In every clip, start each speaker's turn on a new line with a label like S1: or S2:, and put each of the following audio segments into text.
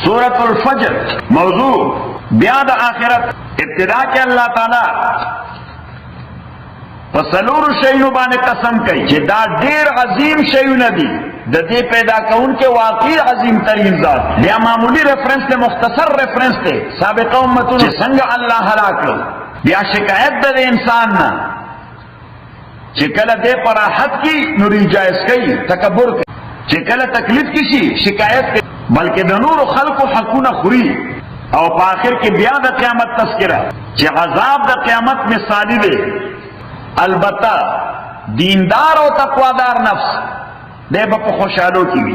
S1: سورۃ الفجر موضوع بیاد آخرت ابتدا کے اللہ تعالی فسلور شیئنو بانے قسم کئی کہ دا دیر عظیم شیئنو دی دا دے پیدا کون کے واقعی عظیم ترین ذات بیا معمولی ریفرنس تے مختصر ریفرنس تے سابق امتون سنگ اللہ حلاک لو بیا شکایت دے انسان نا چکل دے پراحت کی نوری جائز کئی تکبر کئی چکل تکلیف کسی شکایت کئی بلکہ دنور خلق و حقون خوری او پاخر کی بیا دا قیامت تذکرہ چی عذاب دا قیامت مثالی دے البتہ دیندار و تقوادار نفس دے با خوشحالو کی بھی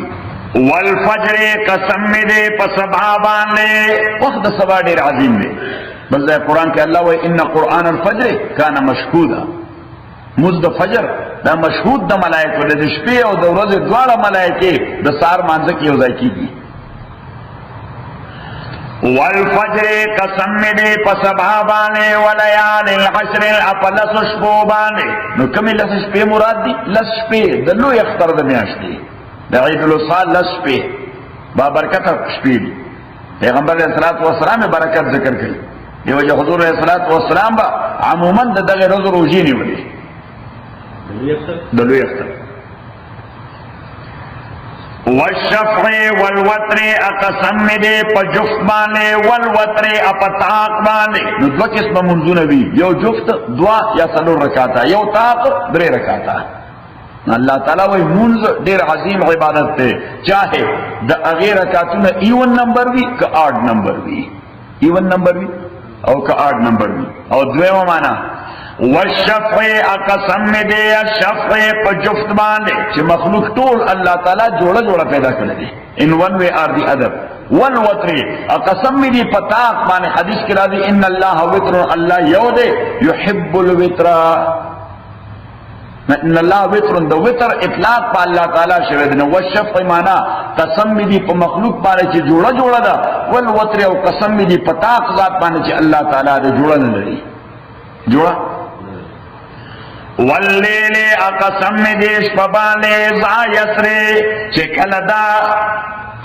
S1: والفجر قسم میں دے پسبابان لے وقت سبا دیر عظیم دے بلدہ قرآن کے اللہ وی ان قرآن الفجر کانا مشہودا مزد فجر دا مشہود دا ملائکو دے شپے او دا روز دوارا ملائکے دا سار مانزکی ہوزائی کی گی والفجر قسم میں دے پسبابانے ولیال العشر اپلس شپوبانے نو کمی لس شپے مراد دی لس شپے دلو اختر دمیاش دی دا عید الوصال لس شپے با برکت شپے دی پیغمبر علیہ السلام میں برکت ذکر کری یہ وجہ حضور علیہ السلام با عموماً دا دغی روز روجینی ولی دلو اختر والشفع والوتر اقسم دے پا جفت بانے والوتر اپا طاق بانے نو دو قسم منزون بھی یو جفت دعا یا سلو رکاتا یو طاق درے رکاتا اللہ تعالیٰ وہی منز دیر عظیم عبادت تے چاہے دا اغیر رکاتون ایون نمبر بھی کا 8 نمبر بھی ایون نمبر بھی او کا 8 نمبر بھی او دوے مانا والشفع اقسم دے الشفع پا جفت باندے چھ مخلوق طول اللہ تعالیٰ جوڑا جوڑا پیدا کردے ان ون وے آر دی ادب والوتر اقسم دی پتاق بانے حدیث کرا دی ان اللہ وطر اللہ یو دے یحب الوطر ان اللہ وطر دا وطر اطلاق پا اللہ تعالیٰ شوید والشفع مانا قسم دی پا مخلوق بانے چھ جوڑا جوڑا دا والوتر او قسم دی پتاق ذات بانے چھ اللہ تعالیٰ دے جوڑا نلری جوڑا واللیل اقسم دیش پبانے زا یسرے چکل دا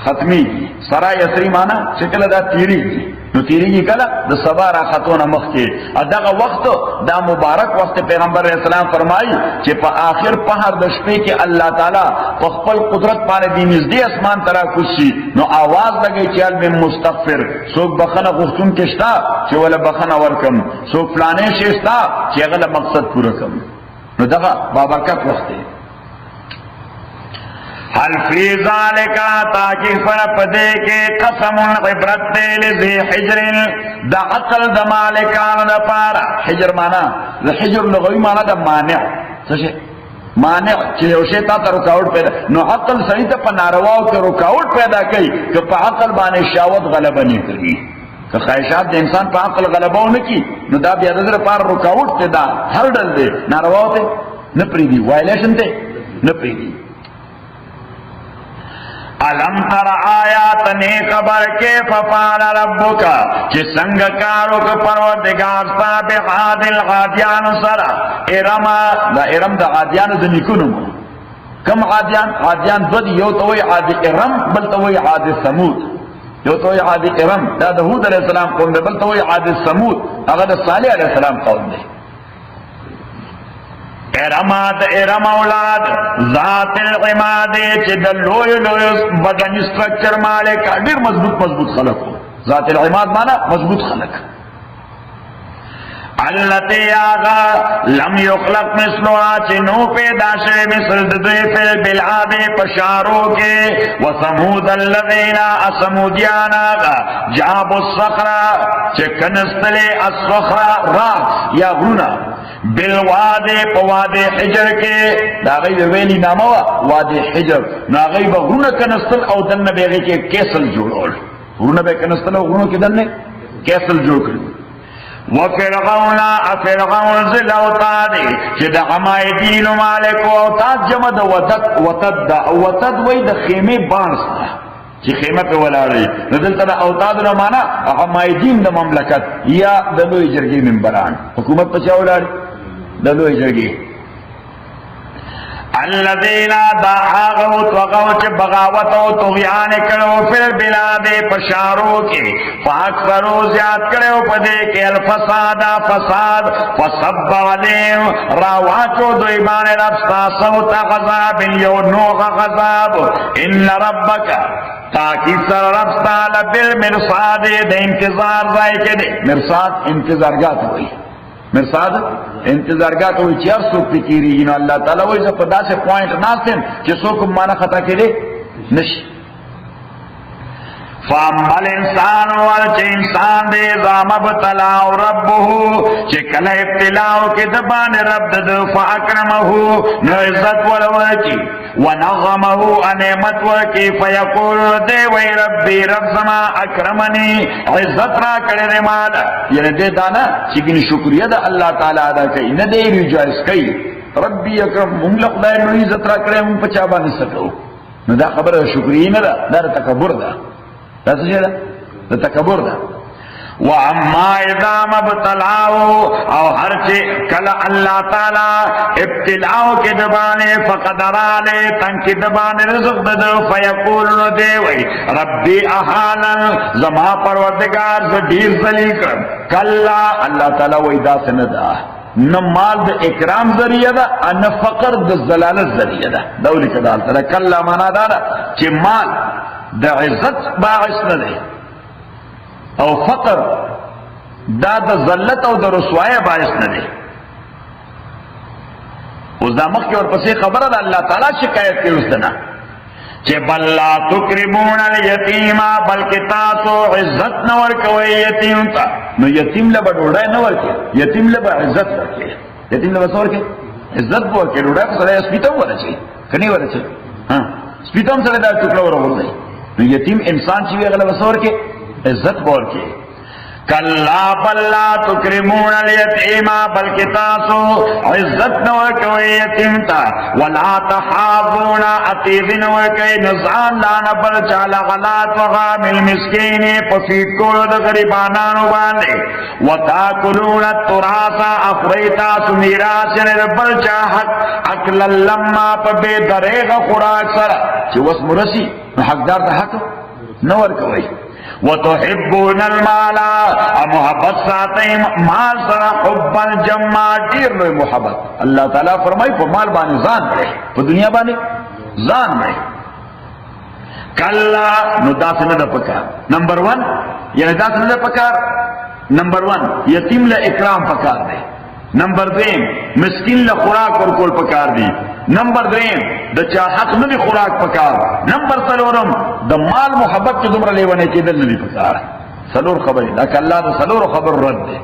S1: ختمی کی سرا یسری مانا چکل دا تیری کی نو تیری کی کلا دا سبارا خطون مخ کے اداغ وقت دا مبارک وقت پیغمبر علیہ السلام فرمائی چی پا آخر پہر دشپے کے اللہ تعالی پخپل قدرت پانے دی نزدی اسمان ترا کشی نو آواز لگے چیال میں مستغفر سوک بخنا غفتون کشتا چی والا بخنا ورکم سوک فلانے شیستا چی اغلا مقصد پورکم نو دغا بابرکت وقت ہے حل فی ذالکا تاکی فرپ دے کے قسم عبرت دے لذی حجر دا عقل دا مالکان دا پارا حجر مانا دا حجر لغوی مانا دا مانع سشے مانع چیزے اسے تا رکاوٹ پیدا نو عقل سریتا پا نارواو کے رکاوٹ پیدا کئی کہ پا عقل بانے شاوت غلبہ نہیں کری کہ خواہشات دے انسان پا عقل غلبہ نہ کی نو دا بیادر پار رکاوٹ تے دا ہر ڈل دے نارواو تے نپری دی وائلیشن تے نپری دی علم تر آیات نے خبر کے ففعل ربکا چی سنگ کارو کے پروردگار صاحب عادل عادیان سرا ارم دا ارم دا عادیان دا نکنم کم عادیان عادیان دو دی یو توی عادی ارم بل توی عادی سمود یو توی عادی ارم دا داود علیہ السلام قوم دے بل توی عادی سمود اگر دا صالح علیہ السلام قوم دے ارمات ارم اولاد ذات العماد چی دلوی لوی بدن اسٹرکچر مالک دیر مضبوط خلق ہو ذات العماد مانا مضبوط خلق اللتی آغا لم یخلق مثلوا چی نو پیدا شے مثل دوی فی البلاد پشارو کے وسمود اللذین اسمودیان آغا جاب الصخرہ چی کنستلے الصخرہ راکس یا غرونا بالواد پواد حجر کے دا غیب ویلی ناموا واد حجر نا غیب غرونا کنستل او دن بیغی کے کیسل جوڑول غرونا بے کنستل او غرونا کی دن کیسل جوڑ کر وفرغون افرغون ذل اوتادی چی دا عمائی دین مالک و اوتاد جمع دا وتد وی دا خیمه بانس دا چی خیمه پہ ولاری ندلتا دا اوتاد نمانا عمائی دین دا مملکت یا دلوی جرگی ممبران حکومت پہ چا ولاری دلوی جرگی الذین دا آغو توقعو چه بغاوت و تغیان کرو فی البلاد پشارو کی فاکثرو زیاد کرو پدے کے الفساد فساد فصب علیم راواچو دو ایمان ربستا سوتا غذاب یو نوغ غذاب ان ربک تاکی سر ربستا لبل مرصاد دے انتظار ضائع کے دے مرصاد انتظارگاہ ہوئی مرصاد انتظارگاہ تو چیر سو فکری جنو اللہ تعالیٰ وہی سے پدا سے پوائنٹ ناسن کہ سو کم مانا خطا کے لئے نشی فامل انسان والچ انسان دے ذام ابتلاو ربہو چکل ابتلاو کے دبان رب دد فاکرمہو نو عزت ورورکی ونغمہو انعمت ورکی فیقول دے وی ربی رب زما اکرمنی عزت را کردے مالا یعنی دے دانا چکن شکریہ دا اللہ تعالیٰ ادا کئی ندے ریجائز کئی ربی اکرم مملق دائر نو عزت را کردے من پچابا نسکو نو دا خبر شکریہ ندا دا تکبر دا دا سجے دا تکبر دا وَأَمَّا إِذَا مَبْتَلَاهُ او ہر چے کل اللہ تعالی ابتلاؤ کے دبانے فقدر علی تن کی دبانے رزق ددو فیقول دے وی ربی احالا زما پروردگار زدیر ذلیل کرم کلا اللہ تعالی وی دا سندا نہ مال دا اکرام ذریعہ دا نہ فقر دا زلالت ذریعہ دا دولی کدال ترہ کلا مانا دادا چے مال دا عزت باعث نہ دے او فقر دا دا ذلت او دا رسوائے باعث نہ دے اس دا مخ کی اور پسی خبر دا اللہ تعالیٰ شکایت کی اس دنا چے بل لا تکرمون الیتیما بلکہ تاسو عزت نور کوئی یتیم تا نو یتیم لبا ڈوڑای نور کے یتیم لبا عزت ورکے یتیم لبا سور کے عزت ورکے ڈوڑای کو سرائی اسپیتا ہوا رچے کنی ہوا رچے ہاں اسپیتا ہم سرائی دا ٹکڑا ورہ ہو رہی نو یتیم انسان چیوی اغلب سور کے عزت بول کے کلا بلا تکرمون الیتیما بلکہ تاسو عزت نور کوئی یتیم تا ولا تحاضون عتیذ نور کوئی نزان لانا بل چالا غلات وغام المسکین پفید کولو دا غریبانانو باندے وتاکلون التراثا افریتا سمیراس یعنی بل چاہت اکل لما پا بے دریغ خوراک سرا چی وس مرسی حقدار دا حق نور کوئی وتحبون المال محبت ساتیں مال سرا حب الجمع دیر لوی محبت اللہ تعالیٰ فرمائی پا مال بانے زان بڑے پا دنیا بانے زان بڑے کلا نو دا سے ندہ پکار نمبر 1 یعنی دا سے ندہ پکار نمبر 1 یتیم لے اکرام پکار دے نمبر 2 مسکین لے خوراک اور کول پکار دی نمبر 2 دا چاہ حق ندی خوراک پکار نمبر 3 دا مال محبت کی دمرا لیوانے کی دل ندی پکار سلور خبری لیکن اللہ دا سلور خبر رد دے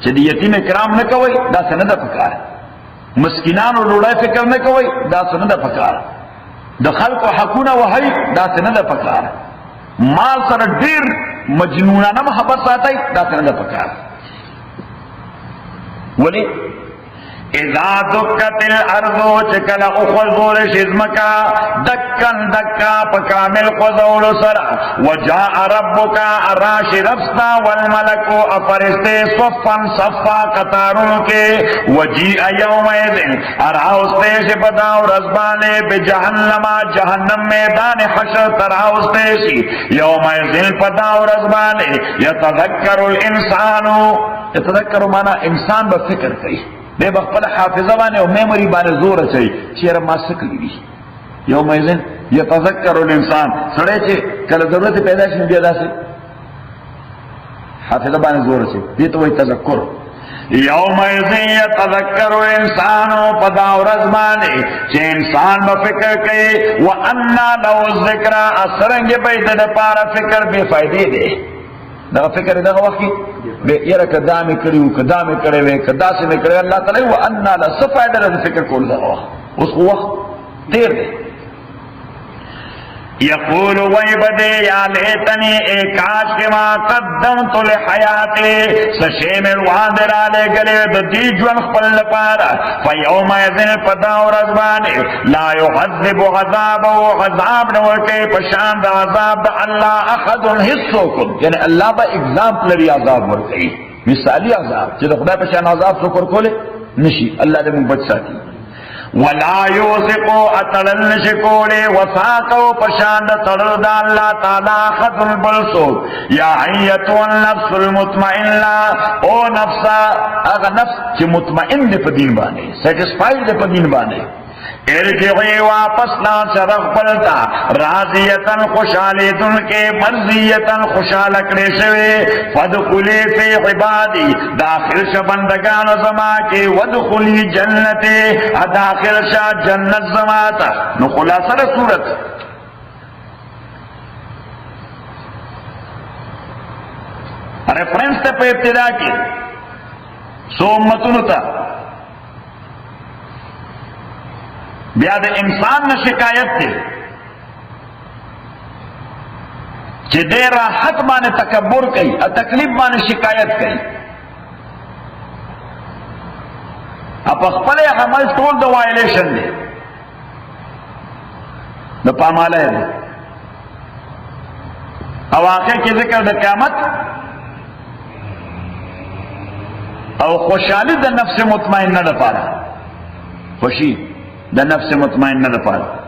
S1: چھ دی یتیم اکرام نکوئی دا سندہ پکار مسکینان و لوڑای فکر نکوئی دا سندہ پکار دا خلق و حقونا وحی دا سندہ پکار مال سر دیر مجنونانا محبت ساتای دا سندہ پکار ولی اذا دکت الارضو چکل اخوزول شزمکا دکن دکا پکامل خوزول سرا وجاء ربکا اراش ربستا والملکو افرستے صفا صفا قطاروں کے وجیع یوم ایدن اراؤستے شپداو رزبانے بجہنم جہنم میدان حشر تراؤستے شی یوم ایدن پداو رزبانے یتذکر الانسانو یتذکر مانا انسان بفکر کئی بے بخبل حافظہ بانے و میموری بانے زور چاہی چیر ما سکلی دی یوم ایزن یتذکر الانسان سڑے چھے کل ضرورت پیدا شن بیادا سے حافظہ بانے زور چاہی یہ تو وہی تذکر یوم ایزن یتذکر الانسانو پداو رزمانے چھے انسان بفکر کئی وَأَنَّا لَوْ ذِكْرَا اثرنگے بیدد پارا فکر بے فائدے دے دا فکر دا وقت بے یرا کدامے کریو کدامے کرے وے کدا سے میں کرے اللہ تعالی و اننا لا صفائد دا فکر کول دا وقت اس کو وقت دیر دے یقول ویبدے یا لیتنی ایکاش کے ما قدمت لحیاتے سشیمر وادر آلے گلے دی جون خپل پارا فیوم ایزن پداو رزبانے لا یحذب غذابو غذاب نورکے پشاند عذاب دا اللہ اخذ حصو کن یعنی اللہ با اگزامپلری عذاب ورکے مثالی عذاب چیز خدا پشاند عذاب سکر کولے نشی اللہ دے من بچ ساتی ولا یوثقو اتړل نشي کوله وثاقو پشان د تړل د الله تعالی خذل بلسو یا ایتو النفس المطمئنه او نفس هغه نفس چې مطمئن دی په دین باندې سیټسفاید دی په دین باندې ارجعی واپس لا شرف پلتا راضیتن خوشحالیتن کے مرضیتن خوشحال اکڑے شوے فدخلی فی عبادی داخل شا بندگان زما کے ودخلی جنت داخل شا جنت زما تا نو خلاصر صورت ریفرنس تے پہ ابتدا کی سو امتون تا بیا د انسان نه شکایت دی چې دې راحت باندې تکبر کوي او تکلیف باندې شکایت کوي اپ خپل عمل ټول د وایلیشن دی د پاماله دی او اخر کې ذکر د قیامت او خوشحالی د نفس مطمئنه لپاره خوشی د نفس مطمئنه لپاره